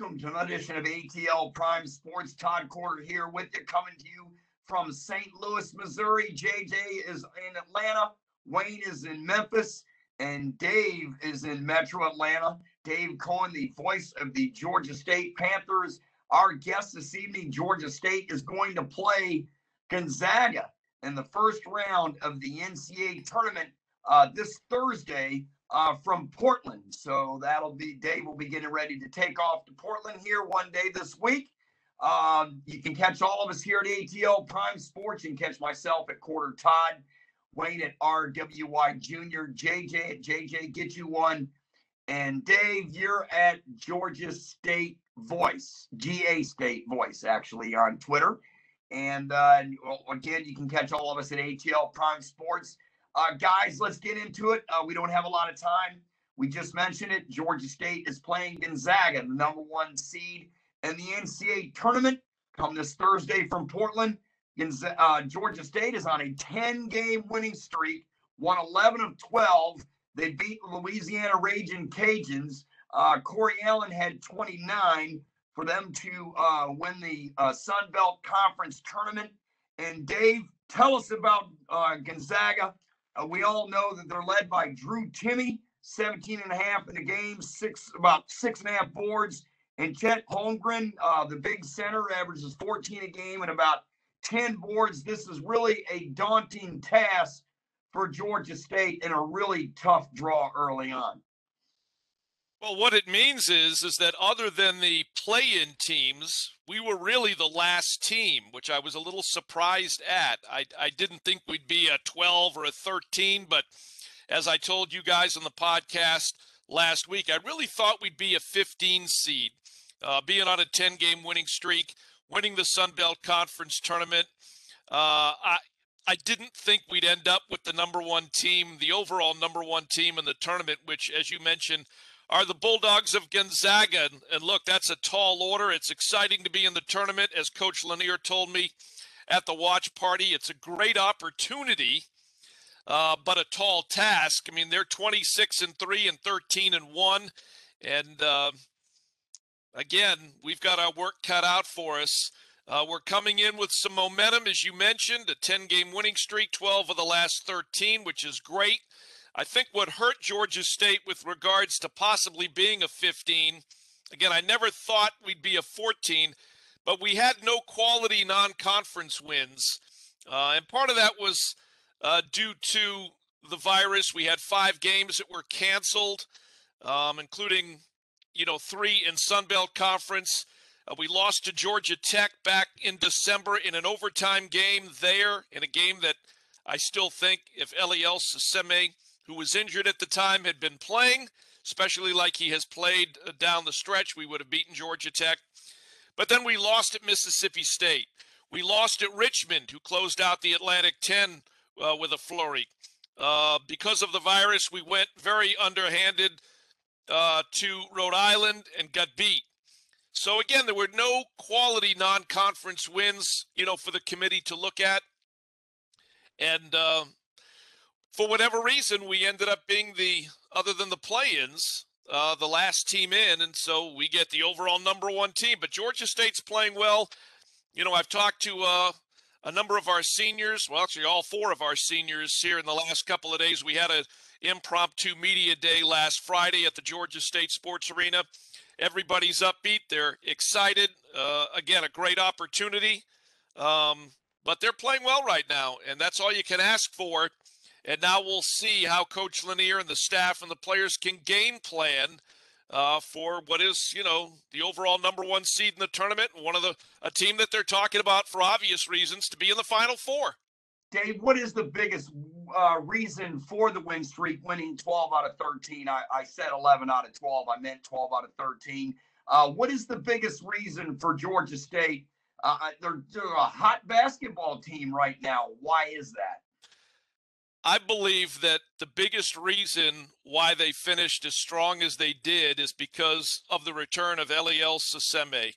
welcome to another edition of ATL Prime Sports. Todd Corder here with you, coming to you from St. Louis, Missouri. JJ is in Atlanta, Wayne is in Memphis, and Dave is in Metro Atlanta. Dave Cohen, the voice of the Georgia State Panthers. Our guest this evening, Georgia State, is going to play Gonzaga in the first round of the NCAA Tournament this Thursday from Portland. So Dave will be getting ready to take off to Portland here one day this week. You can catch all of us here at ATL Prime Sports. You can catch myself at Corder Todd, Wayne at RWY Jr., JJ at JJ Get You One, and Dave, you're at Georgia State Voice, GA State Voice, actually, on Twitter. And again, you can catch all of us at ATL Prime Sports. Guys, let's get into it. We don't have a lot of time. We just mentioned it. Georgia State is playing Gonzaga, the number 1 seed in the NCAA tournament, come this Thursday from Portland. Georgia State is on a 10-game winning streak, won 11 of 12. They beat Louisiana Raging Cajuns. Corey Allen had 29 for them to win the Sun Belt Conference tournament. And Dave, tell us about Gonzaga. We all know that they're led by Drew Timme, 17.5 in the game, about 6.5 boards. And Chet Holmgren, the big center, averages 14 a game and about 10 boards. This is really a daunting task for Georgia State and a really tough draw early on. Well, what it means is that other than the play-in teams, we were really the last team, which I was a little surprised at. I didn't think we'd be a 12 or a 13, but as I told you guys on the podcast last week, I really thought we'd be a 15 seed, being on a 10-game winning streak, winning the Sun Belt Conference tournament. I didn't think we'd end up with the number 1 team, the overall number 1 team in the tournament, which, as you mentioned, are the Bulldogs of Gonzaga. And look, that's a tall order. It's exciting to be in the tournament, as Coach Lanier told me at the watch party. It's a great opportunity, but a tall task. I mean, they're 26-3 and 13-1. And again, we've got our work cut out for us. We're coming in with some momentum, as you mentioned, a 10-game winning streak, 12 of the last 13, which is great. I think what hurt Georgia State with regards to possibly being a 15, again, I never thought we'd be a 14, but we had no quality non-conference wins. And part of that was due to the virus. We had 5 games that were canceled, including, 3 in Sun Belt Conference. We lost to Georgia Tech back in December in an overtime game there, in a game that I still think if Eliel Saseme, who was injured at the time, had been playing, especially like he has played down the stretch, we would have beaten Georgia Tech. But then we lost at Mississippi State. We lost at Richmond, who closed out the Atlantic 10 with a flurry. Because of the virus, we went very underhanded to Rhode Island and got beat. So again, there were no quality non-conference wins, for the committee to look at. And for whatever reason, we ended up being other than the play-ins, the last team in. And so we get the overall number 1 team. But Georgia State's playing well. I've talked to a number of our seniors, well, actually all 4 of our seniors here in the last couple of days. We had an impromptu media day last Friday at the Georgia State Sports Arena. Everybody's upbeat. They're excited. Again, a great opportunity. But they're playing well right now, and that's all you can ask for. And now we'll see how Coach Lanier and the staff and the players can game plan for what is, the overall number 1 seed in the tournament, and a team that they're talking about for obvious reasons to be in the Final Four. Dave, what is the biggest reason for the win streak, winning 12 out of 13? I said 11 out of 12. I meant 12 out of 13. What is the biggest reason for Georgia State? They're a hot basketball team right now. Why is that? I believe that the biggest reason why they finished as strong as they did is because of the return of Eliel Saseme,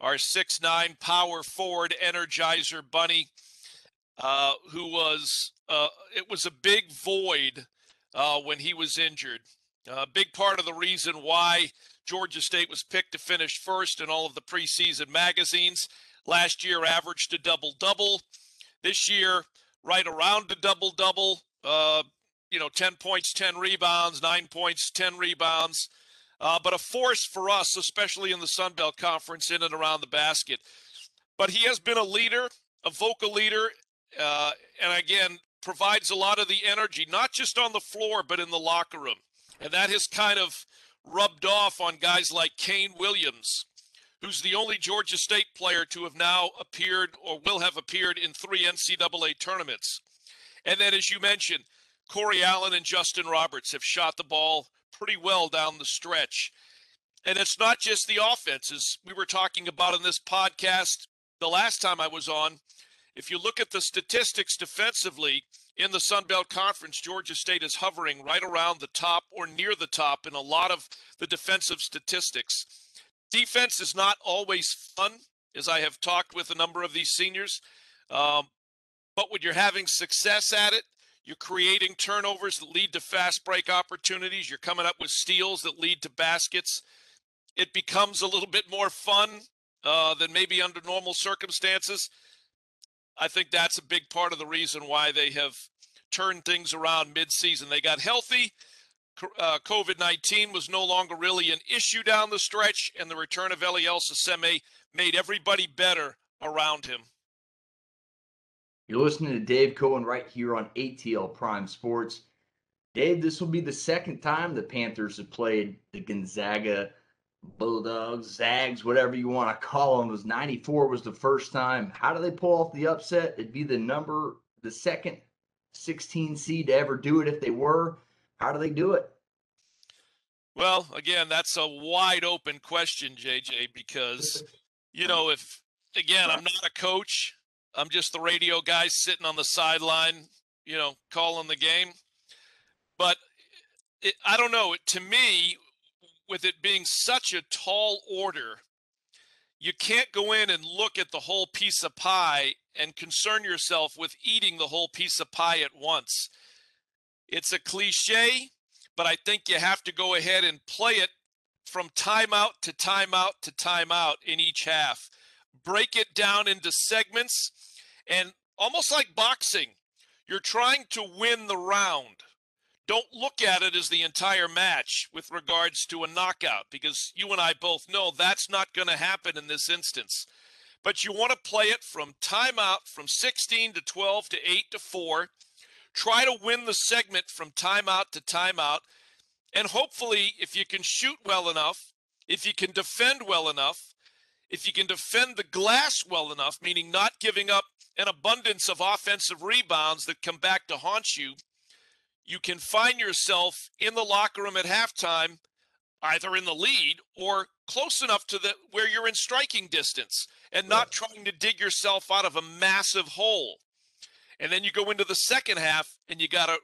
our 6'9" power forward energizer bunny, who was it was a big void when he was injured. A big part of the reason why Georgia State was picked to finish first in all of the preseason magazines. Last year averaged a double-double. This year, right around a double-double. 10 points, 10 rebounds, 9 points, 10 rebounds. But a force for us, especially in the Sun Belt Conference, in and around the basket. But he has been a leader, a vocal leader, and again, provides a lot of the energy, not just on the floor, but in the locker room. And that has kind of rubbed off on guys like Kane Williams, who's the only Georgia State player to have now appeared or will have appeared in 3 NCAA tournaments. And then, as you mentioned, Corey Allen and Justin Roberts have shot the ball pretty well down the stretch. And it's not just the offenses. We were talking about in this podcast the last time I was on. If you look at the statistics defensively in the Sun Belt Conference, Georgia State is hovering right around the top or near the top in a lot of the defensive statistics. Defense is not always fun, as I have talked with a number of these seniors. But when you're having success at it, you're creating turnovers that lead to fast break opportunities. You're coming up with steals that lead to baskets. It becomes a little bit more fun than maybe under normal circumstances. I think that's a big part of the reason why they have turned things around midseason. They got healthy. COVID-19 was no longer really an issue down the stretch, and the return of Eliel Saseme made everybody better around him. You're listening to Dave Cohen right here on ATL Prime Sports. Dave, this will be the second time the Panthers have played the Gonzaga Bulldogs, Zags, whatever you want to call them. It was 94 was the first time. How do they pull off the upset? It'd be the second 16 seed to ever do it if they were. How do they do it? Well, again, that's a wide open question, JJ, because, I'm not a coach. I'm just the radio guy sitting on the sideline, calling the game. But I don't know. To me, with it being such a tall order, you can't go in and look at the whole piece of pie and concern yourself with eating the whole piece of pie at once. It's a cliche, but I think you have to go ahead and play it from timeout to timeout to timeout in each half. Break it down into segments, and almost like boxing, you're trying to win the round. Don't look at it as the entire match with regards to a knockout, because you and I both know that's not going to happen in this instance. But you want to play it from timeout, from 16 to 12 to 8 to 4. Try to win the segment from timeout to timeout. And hopefully, if you can shoot well enough, if you can defend well enough, if you can defend the glass well enough, meaning not giving up an abundance of offensive rebounds that come back to haunt you, you can find yourself in the locker room at halftime, either in the lead or close enough to where you're in striking distance and not trying to dig yourself out of a massive hole. And then you go into the second half and you got to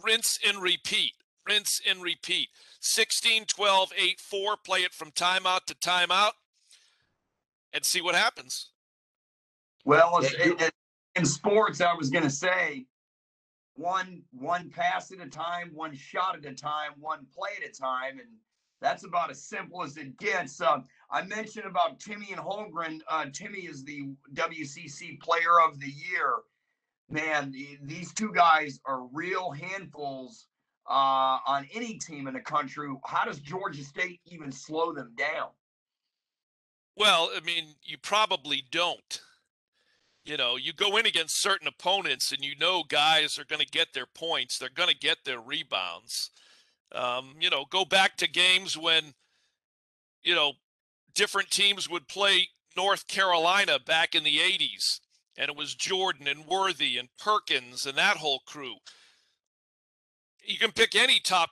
rinse and repeat. 16, 12, 8, 4, play it from timeout to timeout and see what happens. Well, in sports, I was going to say, one pass at a time, one shot at a time, one play at a time, and that's about as simple as it gets. I mentioned about Timmy and Holger. Timmy is the WCC Player of the Year. Man, these two guys are real handfuls on any team in the country. How does Georgia State even slow them down? Well, I mean, you probably don't. You go in against certain opponents and guys are going to get their points. They're going to get their rebounds. Go back to games when, different teams would play North Carolina back in the 80s. And it was Jordan and Worthy and Perkins and that whole crew. You can pick any top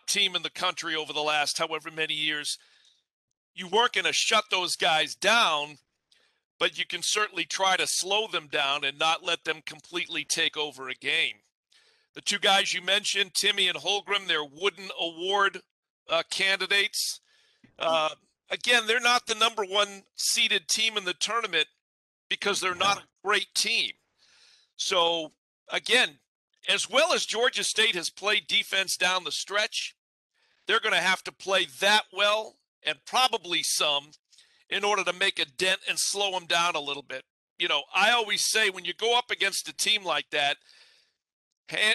team in the country over the last however many years. You weren't going to shut those guys down, but you can certainly try to slow them down and not let them completely take over a game. The two guys you mentioned, Timmy and Holgram, they're Wooden Award candidates. Again, they're not the number one seeded team in the tournament because they're not a great team. So, again, as well as Georgia State has played defense down the stretch, they're going to have to play that well and probably some in order to make a dent and slow them down a little bit. You know, I always say when you go up against a team like that,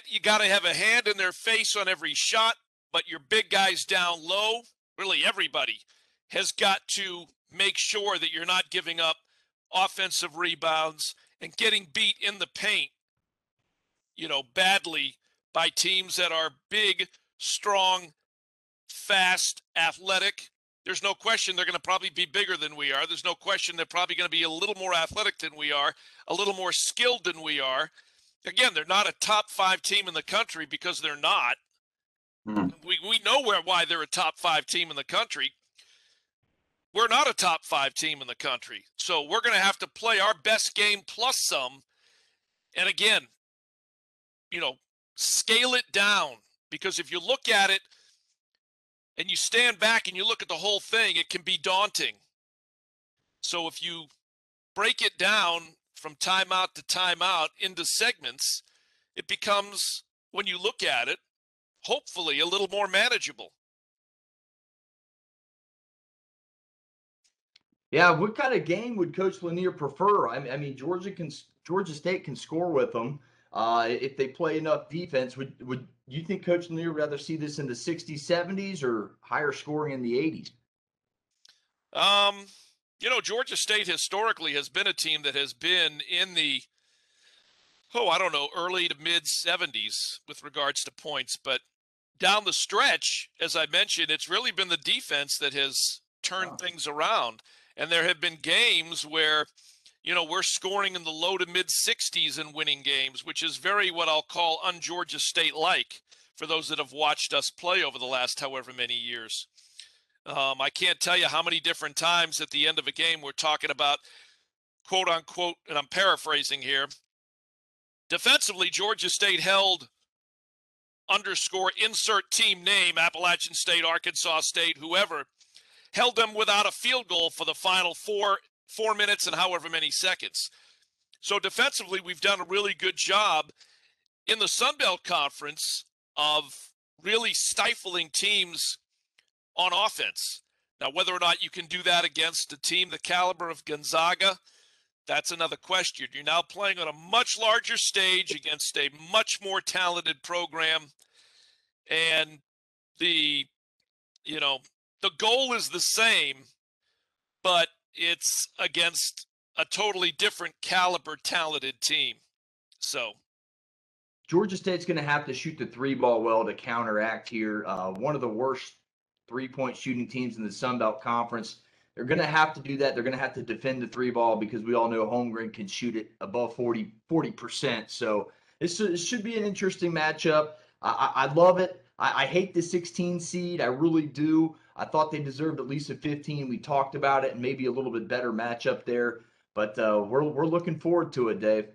you got to have a hand in their face on every shot, but your big guys down low, really everybody, has got to make sure that you're not giving up offensive rebounds and getting beat in the paint, you know, badly by teams that are big, strong, fast, athletic. There's no question they're going to probably be bigger than we are. There's no question they're probably going to be a little more athletic than we are, a little more skilled than we are. Again, they're not a top 5 team in the country because they're not. We know why they're a top 5 team in the country. We're not a top 5 team in the country. So we're going to have to play our best game plus some. And again, you know, scale it down, because if you look at it and you stand back and you look at the whole thing, it can be daunting. So if you break it down from timeout to timeout into segments, it becomes, when you look at it, hopefully a little more manageable. Yeah, what kind of game would Coach Lanier prefer? I mean, Georgia State can score with them if they play enough defense. Would you think Coach Lanier would rather see this in the 60s, 70s, or higher scoring in the 80s? You know, Georgia State historically has been a team that has been in the, early to mid 70s with regards to points. But down the stretch, as I mentioned, it's really been the defense that has turned things around. And there have been games where, you know, we're scoring in the low to mid 60s and winning games, which is very what I'll call un-Georgia State-like for those that have watched us play over the last however many years. I can't tell you how many different times at the end of a game we're talking about, quote unquote, and I'm paraphrasing here, defensively, Georgia State held underscore insert team name, Appalachian State, Arkansas State, whoever, held them without a field goal for the final four minutes and however many seconds. So defensively, we've done a really good job in the Sun Belt Conference of really stifling teams on offense. Now, whether or not you can do that against a team the caliber of Gonzaga, that's another question. You're now playing on a much larger stage against a much more talented program. And the goal is the same, but it's against a totally different caliber talented team. So Georgia State's going to have to shoot the 3 ball well to counteract here. One of the worst 3-point shooting teams in the Sun Belt Conference. They're going to have to do that. They're going to have to defend the 3 ball because we all know Holmgren can shoot it above 40%. So this should be an interesting matchup. I love it. I hate the 16 seed. I really do. I thought they deserved at least a 15. We talked about it, and maybe a little bit better matchup there. But we're looking forward to it, Dave.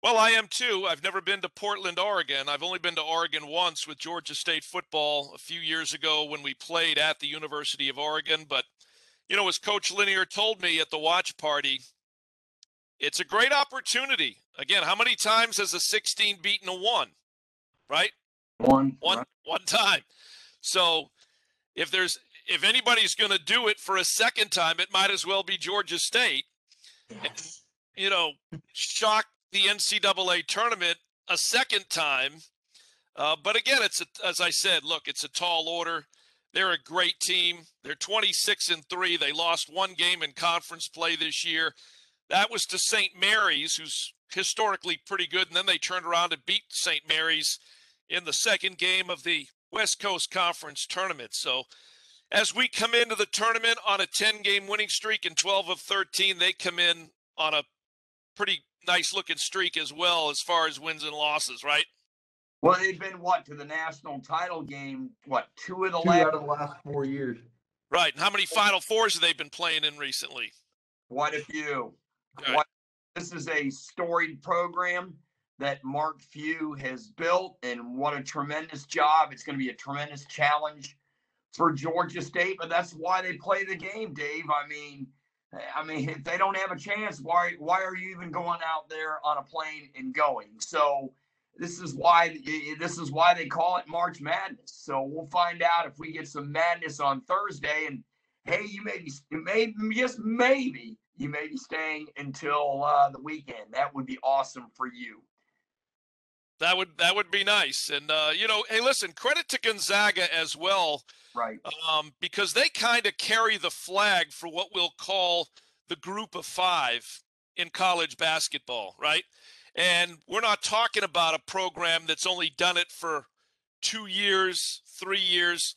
Well, I am too. I've never been to Portland, Oregon. I've only been to Oregon once with Georgia State football a few years ago when we played at the University of Oregon. But, you know, as Coach Lanier told me at the watch party, it's a great opportunity. Again, how many times has a 16 beaten a 1? Right? One time. So if anybody's going to do it for a second time, it might as well be Georgia State. Yes. And, you know, shock the NCAA tournament a second time. But again, as I said, look, it's a tall order. They're a great team. They're 26-3. They lost 1 game in conference play this year. That was to St. Mary's, who's historically pretty good. And then they turned around and beat St. Mary's in the second game of the West Coast Conference tournament. So as we come into the tournament on a 10-game winning streak and 12 of 13, they come in on a pretty nice looking streak as well as far as wins and losses, right? Well, they've been to the national title game, 2 of the out of the last 4 years. Right. And how many Final Fours have they been playing in recently? Quite a few. Right. This is a storied program that Mark Few has built, and what a tremendous job. It's going to be a tremendous challenge for Georgia State, but that's why they play the game, Dave. I mean, if they don't have a chance, why are you even going out there on a plane and going? So this is why they call it March Madness. So we'll find out if we get some madness on Thursday. And hey, you may be staying until the weekend. That would be awesome for you. That would be nice. And hey, listen, credit to Gonzaga as well, right? Because they kind of carry the flag for what we'll call the group of five in college basketball, right? And we're not talking about a program that's only done it for 2 years, 3 years.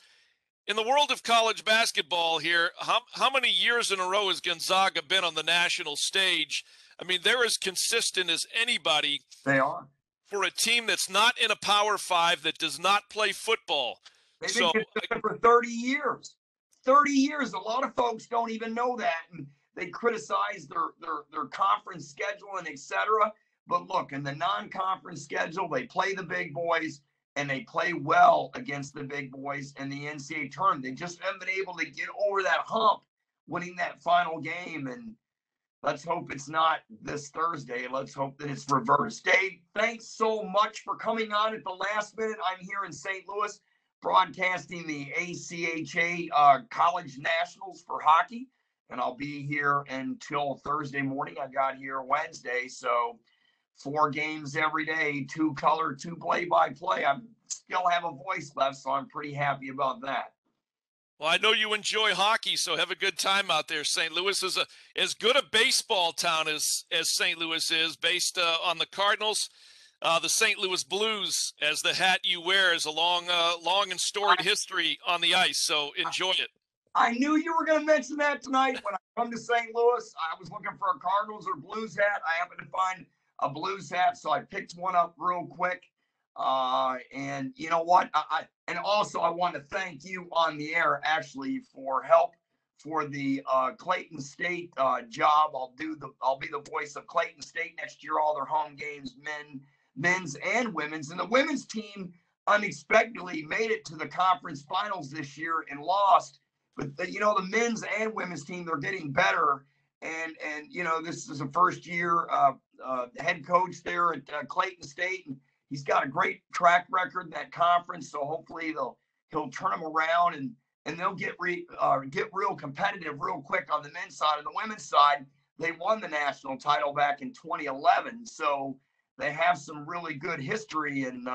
In the world of college basketball here, how many years in a row has Gonzaga been on the national stage? I mean, they're as consistent as anybody. They are. For a team that's not in a Power Five, that does not play football. They've been consistent for 30 years. 30 years. A lot of folks don't even know that. And they criticize their conference schedule and et cetera. But look, in the non-conference schedule, they play the big boys, and they play well against the big boys in the NCAA tournament. They just haven't been able to get over that hump, winning that final game. And let's hope it's not this Thursday. Let's hope that it's reversed. Dave, thanks so much for coming on at the last minute. I'm here in St. Louis broadcasting the ACHA College Nationals for hockey, and I'll be here until Thursday morning. I got here Wednesday, so 4 games every day, 2 color, 2 play-by-play. I still have a voice left, so I'm pretty happy about that. Well, I know you enjoy hockey, so have a good time out there. St. Louis is as good a baseball town as St. Louis is, based on the Cardinals. The St. Louis Blues, as the hat you wear, is a long and storied history on the ice, so enjoy it. I knew you were going to mention that tonight. When I come to St. Louis, I was looking for a Cardinals or Blues hat. I happened to find a Blues hat, so I picked one up real quick. And you know what? I want to thank you on the air, actually, for help for the Clayton State job. I'll be the voice of Clayton State next year, all their home games, men's and women's. And the women's team unexpectedly made it to the conference finals this year and lost. But the men's and women's team, they're getting better. And this is a first year head coach there at Clayton State, and he's got a great track record in that conference. So hopefully he'll turn them around and they'll get real competitive real quick on the men's side. On the women's side, they won the national title back in 2011. So they have some really good history, and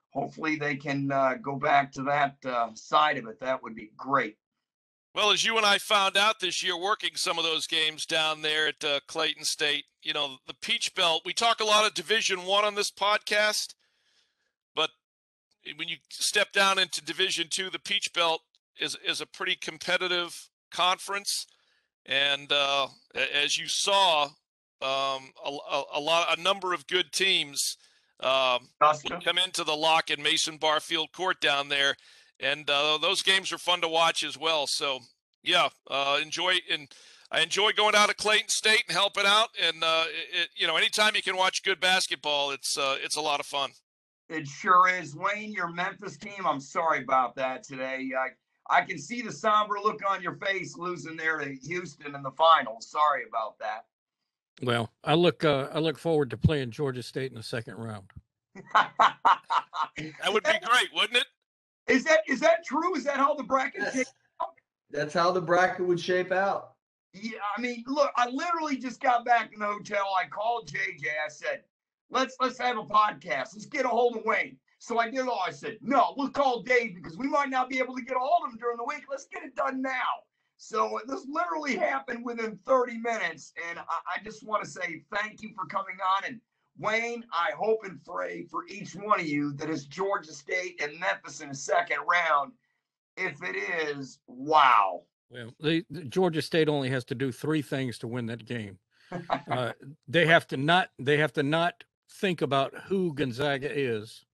hopefully they can go back to that side of it. That would be great. Well, as you and I found out this year, working some of those games down there at Clayton State, the Peach Belt, we talk a lot of Division I on this podcast, but when you step down into Division II, the Peach Belt is a pretty competitive conference. And as you saw, a number of good teams come into the Lock and Mason Barfield Court down there. And those games are fun to watch as well. So, yeah, enjoy. And I enjoy going out to Clayton State and helping out. And, anytime you can watch good basketball, it's a lot of fun. It sure is. Wayne, your Memphis team, I'm sorry about that today. I can see the somber look on your face losing there to Houston in the finals. Sorry about that. Well, I look forward to playing Georgia State in the second round. That would be great, wouldn't it? Is that true? Is that how the bracket shaped out? That's how the bracket would shape out. Yeah, I mean, look, I literally just got back in the hotel. I called JJ. I said, let's have a podcast. Let's get a hold of Wayne. So I did all. I said, no, we'll call Dave because we might not be able to get a hold of him during the week. Let's get it done now. So this literally happened within 30 minutes. And I just want to say thank you for coming on. And Wayne, I hope and pray for each one of you that it's Georgia State and Memphis in the second round. If it is, wow. Well, the Georgia State only has to do 3 things to win that game. They have to not think about who Gonzaga is.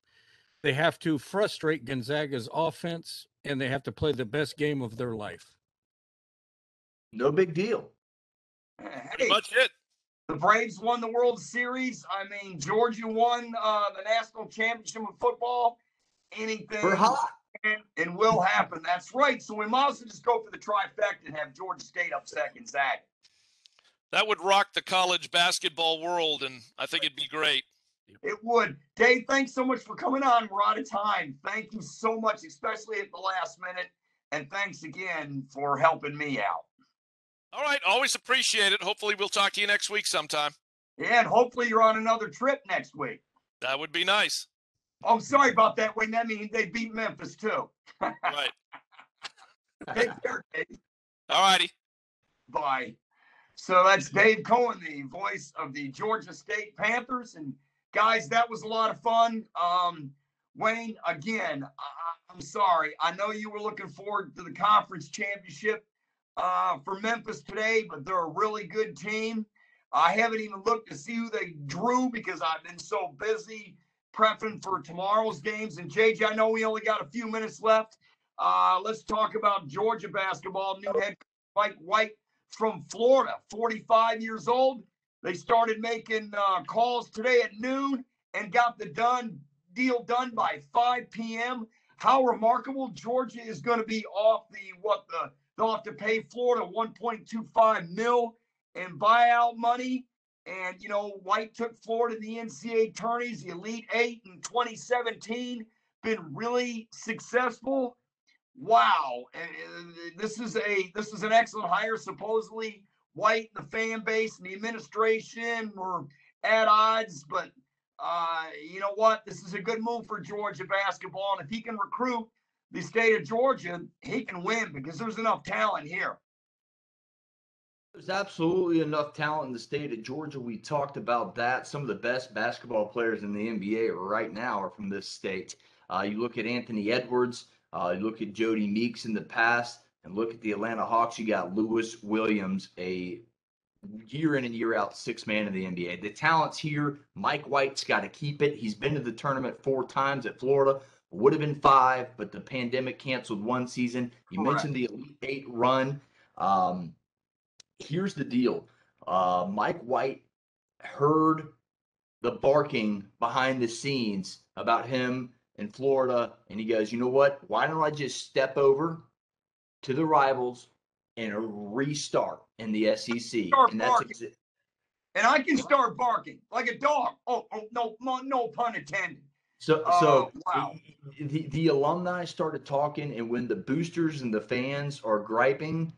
They have to frustrate Gonzaga's offense, and they have to play the best game of their life. No big deal. Pretty much it. The Braves won the World Series. I mean, Georgia won the national championship of football. Anything can and will happen. That's right. So we might as well just go for the trifecta and have Georgia State upset Gonzaga. That would rock the college basketball world, and I think it'd be great. It would. Dave, thanks so much for coming on. We're out of time. Thank you so much, especially at the last minute. And thanks again for helping me out. All right. Always appreciate it. Hopefully we'll talk to you next week sometime. Yeah, and hopefully you're on another trip next week. That would be nice. Oh, sorry about that, Wayne. That means they beat Memphis, too. Right. Take care, Dave. All righty. Bye. So that's Dave Cohen, the voice of the Georgia State Panthers. And, guys, that was a lot of fun. Wayne, again, I'm sorry. I know you were looking forward to the conference championship for Memphis today, but they're a really good team. I haven't even looked to see who they drew because I've been so busy prepping for tomorrow's games. And, JJ, I know we only got a few minutes left. Let's talk about Georgia basketball. New head coach Mike White from Florida, 45 years old. They started making calls today at noon and got the deal done by 5 p.m. How remarkable. Georgia is going to be off they'll have to pay Florida $1.25 million in buyout money. And, White took Florida to the NCAA Tourneys, the Elite Eight in 2017, been really successful. Wow. This is an excellent hire. Supposedly White, the fan base, and the administration were at odds, but you know what? This is a good move for Georgia basketball. And if he can recruit the state of Georgia, he can win because there's enough talent here. There's absolutely enough talent in the state of Georgia. We talked about that. Some of the best basketball players in the NBA right now are from this state. You look at Anthony Edwards, you look at Jody Meeks in the past, and look at the Atlanta Hawks. You got Lewis Williams, a year in and year out sixth man in the NBA. The talent's here. Mike White's got to keep it. He's been to the tournament 4 times at Florida. Would have been 5, but the pandemic canceled one season. You mentioned the Elite Eight run. Here's the deal. Mike White heard the barking behind the scenes about him in Florida, and he goes, you know what? Why don't I just step over to the rivals and restart in the SEC? And that's and I can start barking like a dog. Oh, no pun intended. So wow. The alumni started talking, and when the boosters and the fans are griping,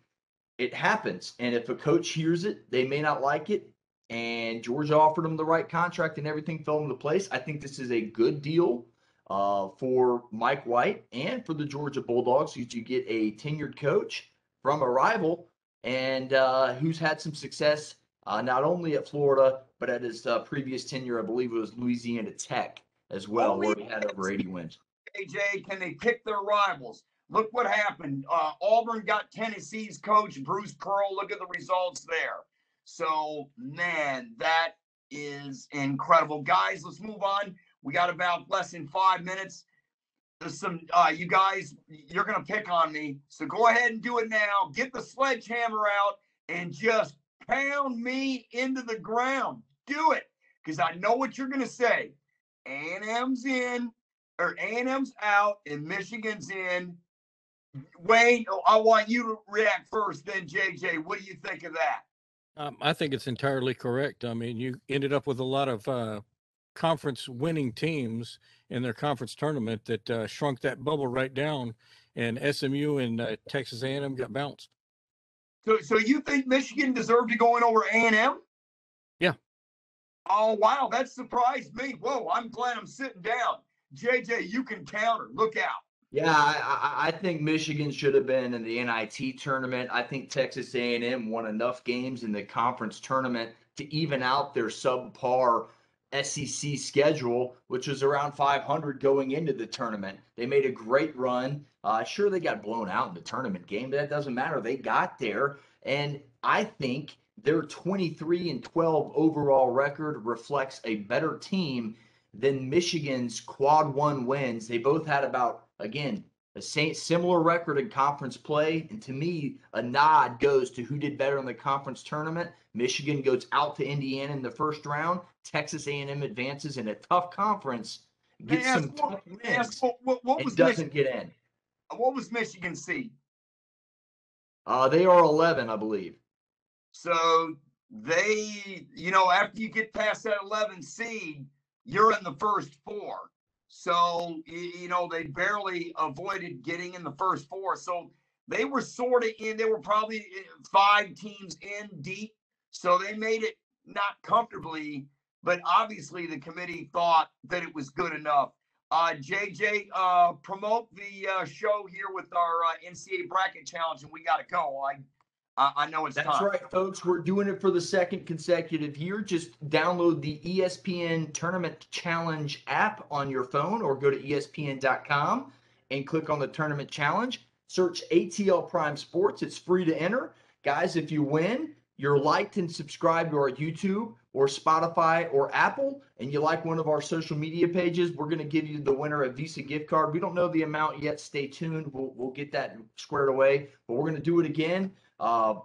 it happens. And if a coach hears it, they may not like it. And Georgia offered him the right contract, and everything fell into place. I think this is a good deal for Mike White and for the Georgia Bulldogs, because you get a tenured coach from a rival and who's had some success not only at Florida, but at his previous tenure, I believe it was Louisiana Tech as well, where he had over 80 wins. AJ, can they pick their rivals? Look what happened. Auburn got Tennessee's coach, Bruce Pearl. Look at the results there. So, man, that is incredible. Guys, let's move on. We got about less than 5 minutes. There's some, you guys, you're going to pick on me. So go ahead and do it now. Get the sledgehammer out and just pound me into the ground. Do it. Because I know what you're going to say. A&M's in, or A&M's out, and Michigan's in. Wayne, I want you to react first, then JJ. What do you think of that? I think it's entirely correct. I mean, you ended up with a lot of conference winning teams in their conference tournament that shrunk that bubble right down, and SMU and Texas A&M got bounced. So you think Michigan deserved to go in over A&M? Yeah. Oh, wow. That surprised me. Whoa, I'm glad I'm sitting down. JJ, you can counter. Look out. Yeah, I think Michigan should have been in the NIT tournament. I think Texas A&M won enough games in the conference tournament to even out their subpar SEC schedule, which was around 500 going into the tournament. They made a great run. Sure, they got blown out in the tournament game, but that doesn't matter. They got there, and I think their 23-12 overall record reflects a better team than Michigan's quad 1 wins. They both had about, again, a similar record in conference play. And to me, a nod goes to who did better in the conference tournament. Michigan goes out to Indiana in the first round. Texas A&M advances in a tough conference, gets some tough wins, and doesn't get in. What was Michigan's seed? They are 11, I believe. So they, after you get past that 11 seed, you're in the first four. So, you know, they barely avoided getting in the first four. So they were sort of in, they were probably 5 teams in deep. So they made it not comfortably, but obviously the committee thought that it was good enough. JJ, promote the show here with our NCAA bracket challenge, and we got to go. I know it's That's time. right, folks. We're doing it for the second consecutive year. Just download the ESPN Tournament Challenge app on your phone or go to ESPN.com and click on the Tournament Challenge. Search ATL Prime Sports. It's free to enter. Guys, if you win, you're liked and subscribed to our YouTube or Spotify or Apple, and you like one of our social media pages, we're going to give you the winner a Visa gift card. We don't know the amount yet. Stay tuned. We'll get that squared away, but we're going to do it again.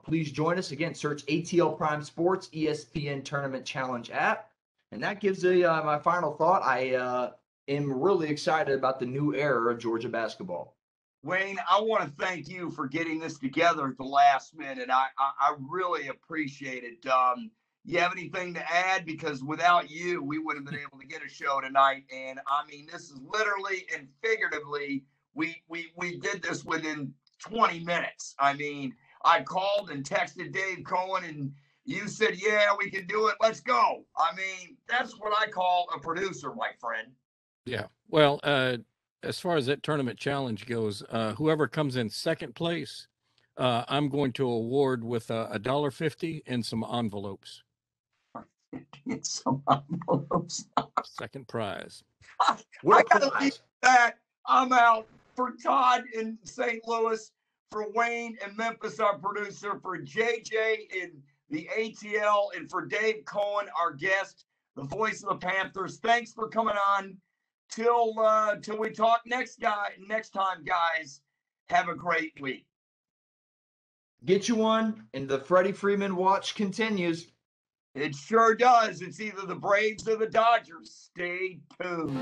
Please join us. Again, search ATL Prime Sports, ESPN Tournament Challenge app. And that gives my final thought. I am really excited about the new era of Georgia basketball. Wayne, I want to thank you for getting this together at the last minute. I really appreciate it. You have anything to add? Because without you, we wouldn't have been able to get a show tonight. And I mean, this is literally and figuratively, we did this within 20 minutes. I mean, I called and texted Dave Cohen, and you said, yeah, we can do it. Let's go. I mean, that's what I call a producer, my friend. Yeah. Well, as far as that tournament challenge goes, whoever comes in second place, I'm going to award with $1.50 and some envelopes. Some envelopes. Second prize. I gotta leave that. I'm out. For Todd in St. Louis, for Wayne and Memphis, our producer, for JJ in the ATL, and for Dave Cohen, our guest, the voice of the Panthers. Thanks for coming on. Till we talk next time, guys. Have a great week. Get you one, and the Freddie Freeman watch continues. It sure does. It's either the Braves or the Dodgers. Stay tuned.